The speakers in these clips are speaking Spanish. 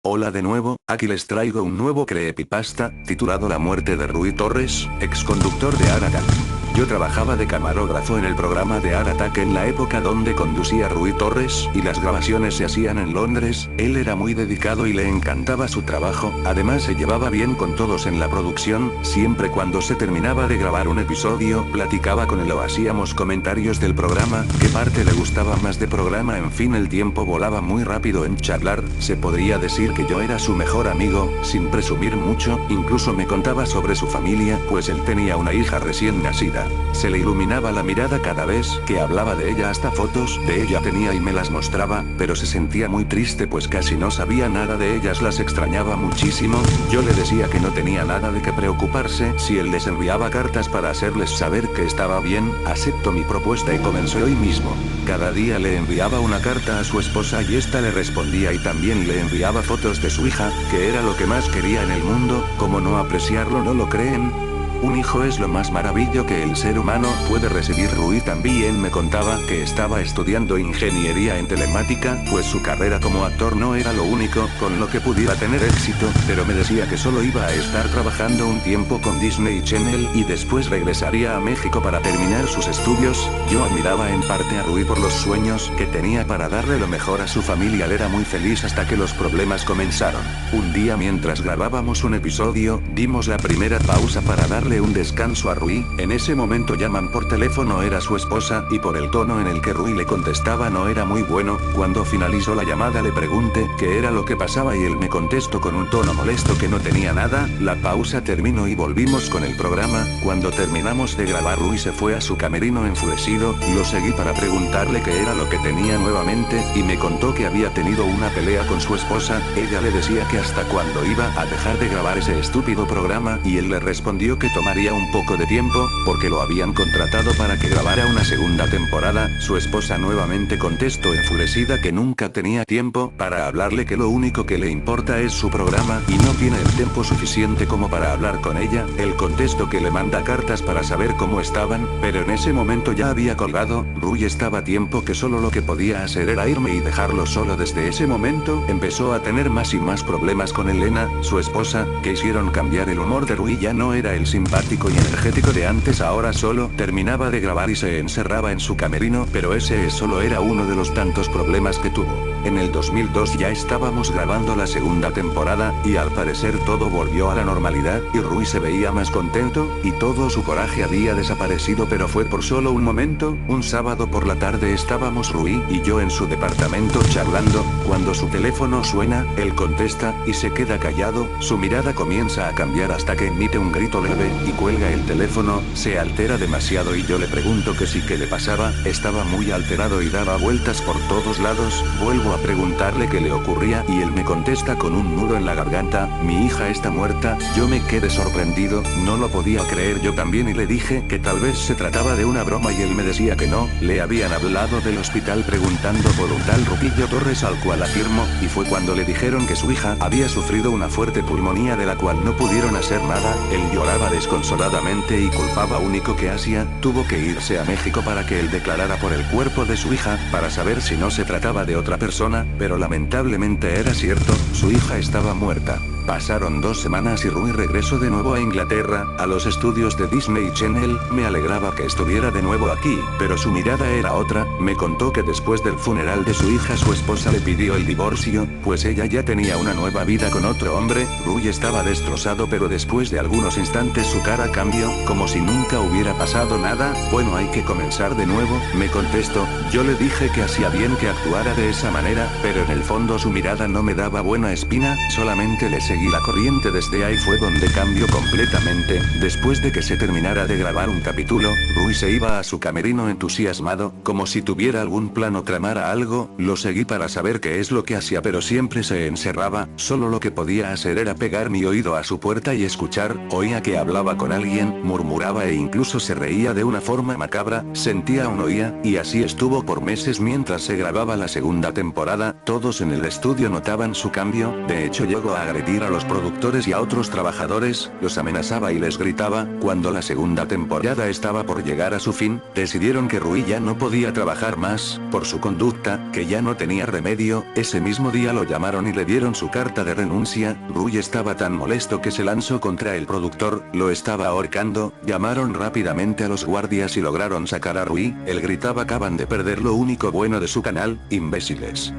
Hola de nuevo, aquí les traigo un nuevo creepypasta, titulado La muerte de Rui Torres, ex conductor de Art Attack. Yo trabajaba de camarógrafo en el programa de Art Attack en la época donde conducía Rui Torres, y las grabaciones se hacían en Londres. Él era muy dedicado y le encantaba su trabajo, además se llevaba bien con todos en la producción. Siempre cuando se terminaba de grabar un episodio, platicaba con él o hacíamos comentarios del programa, qué parte le gustaba más de programa, en fin, el tiempo volaba muy rápido en charlar. Se podría decir que yo era su mejor amigo, sin presumir mucho. Incluso me contaba sobre su familia, pues él tenía una hija recién nacida. Se le iluminaba la mirada cada vez que hablaba de ella, hasta fotos de ella tenía y me las mostraba, pero se sentía muy triste pues casi no sabía nada de ellas, las extrañaba muchísimo. Yo le decía que no tenía nada de qué preocuparse si él les enviaba cartas para hacerles saber que estaba bien. Aceptó mi propuesta y comenzó hoy mismo. Cada día le enviaba una carta a su esposa y esta le respondía, y también le enviaba fotos de su hija, que era lo que más quería en el mundo. ¿Cómo no apreciarlo, no lo creen? Un hijo es lo más maravilloso que el ser humano puede recibir. Rui también me contaba que estaba estudiando ingeniería en telemática, pues su carrera como actor no era lo único con lo que pudiera tener éxito, pero me decía que solo iba a estar trabajando un tiempo con Disney Channel y después regresaría a México para terminar sus estudios. Yo admiraba en parte a Rui por los sueños que tenía para darle lo mejor a su familia. Él era muy feliz hasta que los problemas comenzaron. Un día mientras grabábamos un episodio, dimos la primera pausa para darle un descanso a Rui. En ese momento llaman por teléfono, era su esposa, y por el tono en el que Rui le contestaba no era muy bueno. Cuando finalizó la llamada le pregunté qué era lo que pasaba y él me contestó con un tono molesto que no tenía nada. La pausa terminó y volvimos con el programa. Cuando terminamos de grabar, Rui se fue a su camerino enfurecido. Lo seguí para preguntarle qué era lo que tenía nuevamente, y me contó que había tenido una pelea con su esposa. Ella le decía que hasta cuándo iba a dejar de grabar ese estúpido programa, y él le respondió que tomaría un poco de tiempo, porque lo habían contratado para que grabara una segunda temporada. Su esposa nuevamente contestó enfurecida que nunca tenía tiempo para hablarle, que lo único que le importa es su programa y no tiene el tiempo suficiente como para hablar con ella. Él contestó que le manda cartas para saber cómo estaban, pero en ese momento ya había colgado. Rui estaba a tiempo, que solo lo que podía hacer era irme y dejarlo solo. Desde ese momento empezó a tener más y más problemas con Elena, su esposa, que hicieron cambiar el humor de Rui. Ya no era el simpático y energético de antes, ahora solo terminaba de grabar y se encerraba en su camerino, pero ese solo era uno de los tantos problemas que tuvo. En el 2002 ya estábamos grabando la segunda temporada, y al parecer todo volvió a la normalidad, y Rui se veía más contento, y todo su coraje había desaparecido, pero fue por solo un momento. Un sábado por la tarde estábamos Rui y yo en su departamento charlando, cuando su teléfono suena. Él contesta, y se queda callado. Su mirada comienza a cambiar hasta que emite un grito leve, y cuelga el teléfono. Se altera demasiado y yo le pregunto que sí, qué le pasaba. Estaba muy alterado y daba vueltas por todos lados. Vuelvo a preguntarle qué le ocurría y él me contesta con un nudo en la garganta: mi hija está muerta. Yo me quedé sorprendido, no lo podía creer yo también, y le dije que tal vez se trataba de una broma, y él me decía que no. Le habían hablado del hospital preguntando por un tal Rupillo Torres, al cual afirmó, y fue cuando le dijeron que su hija había sufrido una fuerte pulmonía de la cual no pudieron hacer nada. Él lloraba desconsoladamente y culpaba. Único que hacía, tuvo que irse a México para que él declarara por el cuerpo de su hija, para saber si no se trataba de otra persona, pero lamentablemente era cierto, su hija estaba muerta. Pasaron 2 semanas y Rui regresó de nuevo a Inglaterra, a los estudios de Disney Channel. Me alegraba que estuviera de nuevo aquí, pero su mirada era otra. Me contó que después del funeral de su hija su esposa le pidió el divorcio, pues ella ya tenía una nueva vida con otro hombre. Rui estaba destrozado, pero después de algunos instantes su cara cambió, como si nunca hubiera pasado nada. Bueno, hay que comenzar de nuevo, me contestó. Yo le dije que hacía bien que actuara de esa manera, pero en el fondo su mirada no me daba buena espina, solamente le seguí la corriente. Desde ahí fue donde cambió completamente. Después de que se terminara de grabar un capítulo, Rui se iba a su camerino entusiasmado, como si tuviera algún plan o tramara algo. Lo seguí para saber qué es lo que hacía, pero siempre se encerraba. Solo lo que podía hacer era pegar mi oído a su puerta y escuchar. Oía que hablaba con alguien, murmuraba e incluso se reía de una forma macabra. Sentía un oía, y así estuvo por meses mientras se grababa la segunda temporada. Todos en el estudio notaban su cambio. De hecho, llegó a agredir a los productores y a otros trabajadores, los amenazaba y les gritaba. Cuando la segunda temporada estaba por llegar a su fin, decidieron que Rui ya no podía trabajar más, por su conducta, que ya no tenía remedio. Ese mismo día lo llamaron y le dieron su carta de renuncia. Rui estaba tan molesto que se lanzó contra el productor, lo estaba ahorcando. Llamaron rápidamente a los guardias y lograron sacar a Rui. Él gritaba: acaban de perder lo único bueno de su canal, imbéciles.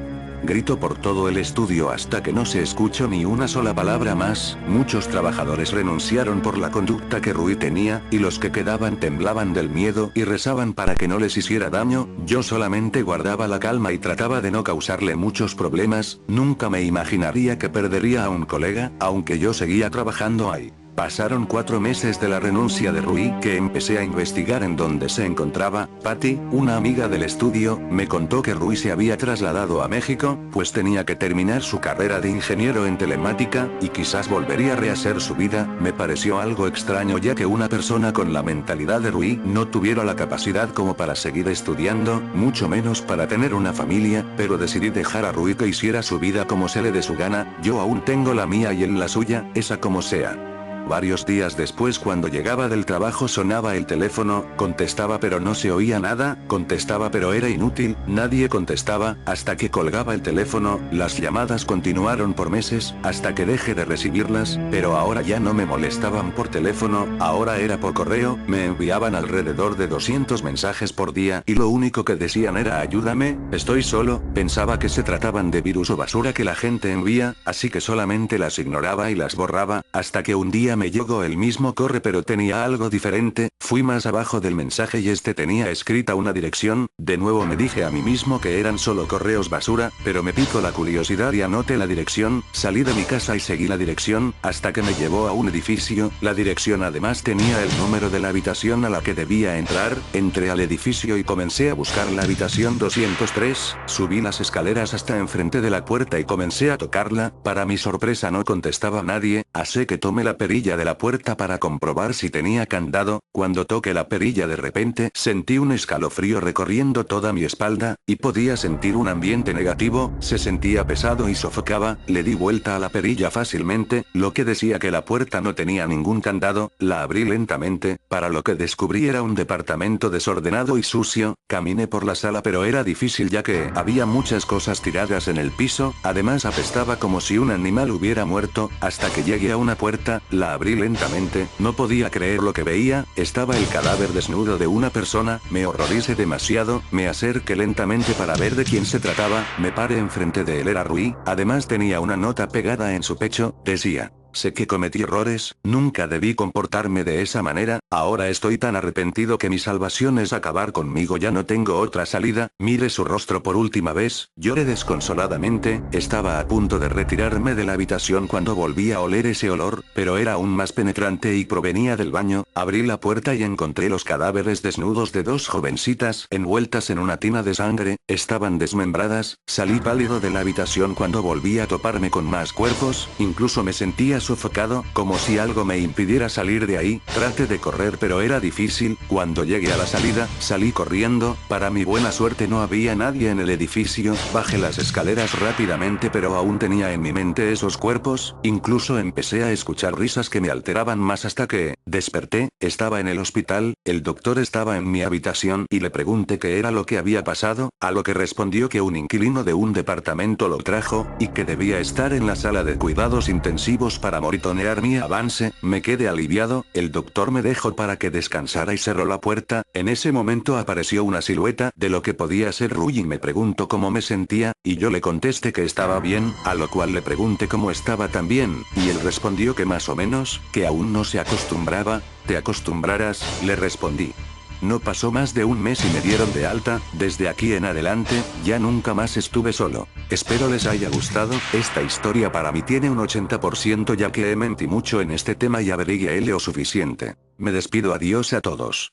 Gritó por todo el estudio hasta que no se escuchó ni una sola palabra más. Muchos trabajadores renunciaron por la conducta que Rui tenía, y los que quedaban temblaban del miedo y rezaban para que no les hiciera daño. Yo solamente guardaba la calma y trataba de no causarle muchos problemas. Nunca me imaginaría que perdería a un colega, aunque yo seguía trabajando ahí. Pasaron 4 meses de la renuncia de Rui que empecé a investigar en dónde se encontraba. Patty, una amiga del estudio, me contó que Rui se había trasladado a México, pues tenía que terminar su carrera de ingeniero en telemática, y quizás volvería a rehacer su vida. Me pareció algo extraño ya que una persona con la mentalidad de Rui no tuviera la capacidad como para seguir estudiando, mucho menos para tener una familia, pero decidí dejar a Rui que hiciera su vida como se le dé su gana. Yo aún tengo la mía y él la suya, esa como sea. Varios días después, cuando llegaba del trabajo, sonaba el teléfono, contestaba pero no se oía nada, contestaba pero era inútil, nadie contestaba. Hasta que colgaba el teléfono, las llamadas continuaron por meses, hasta que dejé de recibirlas, pero ahora ya no me molestaban por teléfono, ahora era por correo. Me enviaban alrededor de 200 mensajes por día y lo único que decían era: ayúdame, estoy solo. Pensaba que se trataban de virus o basura que la gente envía, así que solamente las ignoraba y las borraba, hasta que un día me llegó el mismo correo pero tenía algo diferente. Fui más abajo del mensaje y este tenía escrita una dirección. De nuevo me dije a mí mismo que eran solo correos basura, pero me picó la curiosidad y anoté la dirección. Salí de mi casa y seguí la dirección, hasta que me llevó a un edificio. La dirección además tenía el número de la habitación a la que debía entrar. Entré al edificio y comencé a buscar la habitación 203, subí las escaleras hasta enfrente de la puerta y comencé a tocarla. Para mi sorpresa no contestaba nadie, así que tomé la perilla de la puerta para comprobar si tenía candado. Cuando toqué la perilla de repente sentí un escalofrío recorriendo toda mi espalda, y podía sentir un ambiente negativo, se sentía pesado y sofocaba. Le di vuelta a la perilla fácilmente, lo que decía que la puerta no tenía ningún candado. La abrí lentamente, para lo que descubrí era un departamento desordenado y sucio. Caminé por la sala pero era difícil ya que había muchas cosas tiradas en el piso, además apestaba como si un animal hubiera muerto, hasta que llegué a una puerta. La abrí lentamente, no podía creer lo que veía, estaba el cadáver desnudo de una persona. Me horroricé demasiado, me acerqué lentamente para ver de quién se trataba. Me paré enfrente de él, era Rui, además tenía una nota pegada en su pecho, decía: sé que cometí errores, nunca debí comportarme de esa manera, ahora estoy tan arrepentido que mi salvación es acabar conmigo, ya no tengo otra salida. Miré su rostro por última vez, lloré desconsoladamente, estaba a punto de retirarme de la habitación cuando volví a oler ese olor, pero era aún más penetrante y provenía del baño. Abrí la puerta y encontré los cadáveres desnudos de 2 jovencitas, envueltas en una tina de sangre, estaban desmembradas. Salí pálido de la habitación cuando volví a toparme con más cuerpos, incluso me sentía sofocado, como si algo me impidiera salir de ahí. Traté de correr pero era difícil. Cuando llegué a la salida, salí corriendo. Para mi buena suerte no había nadie en el edificio. Bajé las escaleras rápidamente pero aún tenía en mi mente esos cuerpos. Incluso empecé a escuchar risas que me alteraban más hasta que desperté. Estaba en el hospital, el doctor estaba en mi habitación y le pregunté qué era lo que había pasado, a lo que respondió que un inquilino de un departamento lo trajo, y que debía estar en la sala de cuidados intensivos para monitorear mi avance. Me quedé aliviado, el doctor me dejó para que descansara y cerró la puerta. En ese momento apareció una silueta de lo que podía ser Rui y me preguntó cómo me sentía, y yo le contesté que estaba bien, a lo cual le pregunté cómo estaba también, y él respondió que más o menos, que aún no se acostumbraba. ¿Te acostumbrarás?, le respondí. No pasó más de un mes y me dieron de alta. Desde aquí en adelante, ya nunca más estuve solo. Espero les haya gustado. Esta historia para mí tiene un 80% ya que mentí mucho en este tema y averigué lo suficiente. Me despido, adiós a todos.